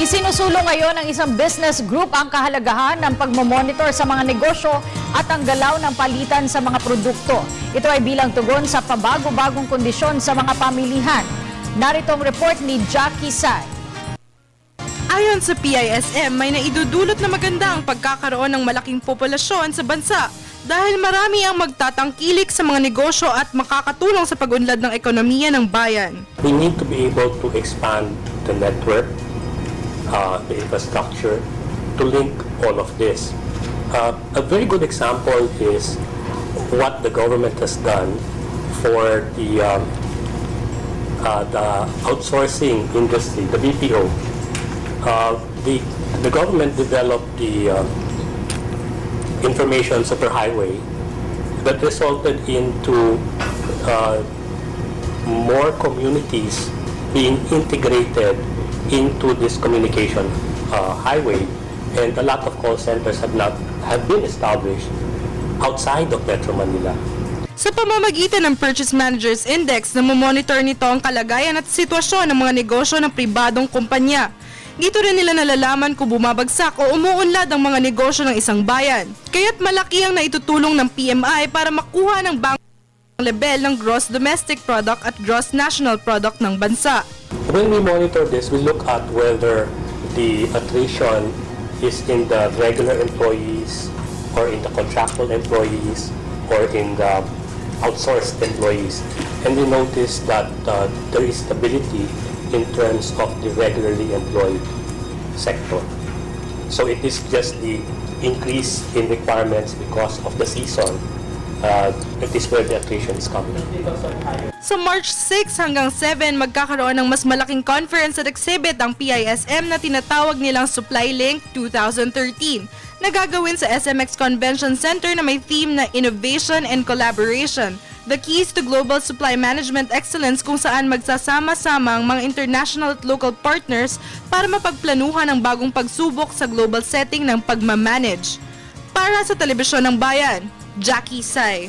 Isinusulong ngayon ng isang business group ang kahalagahan ng pagmamonitor sa mga negosyo at ang galaw ng palitan sa mga produkto. Ito ay bilang tugon sa pabago-bagong kondisyon sa mga pamilihan. Narito ang report ni Jackie Say. Ayon sa PISM, may naidudulot na maganda ang pagkakaroon ng malaking populasyon sa bansa dahil marami ang magtatangkilik sa mga negosyo at makakatulong sa pag-unlad ng ekonomiya ng bayan. We need to be able to expand the network, the infrastructure, to link all of this. A very good example is what the government has done for the outsourcing industry, the BPO. The government developed the information superhighway that resulted into more communities being integrated into this communication highway, and a lot of call centers have been established outside of Metro Manila. Sa pamamagitan ng Purchase Managers Index, namomonitor nito ang kalagayan at sitwasyon ng mga negosyo ng pribadong kumpanya. Dito rin nila nalalaman kung bumabagsak o umuunlad ang mga negosyo ng isang bayan. Kaya't malaki ang naitutulong ng PMI para makuha ng bangkang level ng Gross Domestic Product at Gross National Product ng bansa. When we monitor this, we look at whether the attrition is in the regular employees or in the contractual employees or in the outsourced employees. And we notice that there is stability in terms of the regularly employed sector. So it is just the increase in requirements because of the season. It is where the attrition is coming. Sa March 6 hanggang 7, magkakaroon ng mas malaking conference at exhibit ang PISM na tinatawag nilang Supply Link 2013 na gagawin sa SMX Convention Center na may theme na Innovation and Collaboration, the keys to global supply management excellence, kung saan magsasama-sama ang mga international at local partners para mapagplanuhan ang bagong pagsubok sa global setting ng pagmamanage. Para sa Telebisyon ng Bayan, Jackie Say.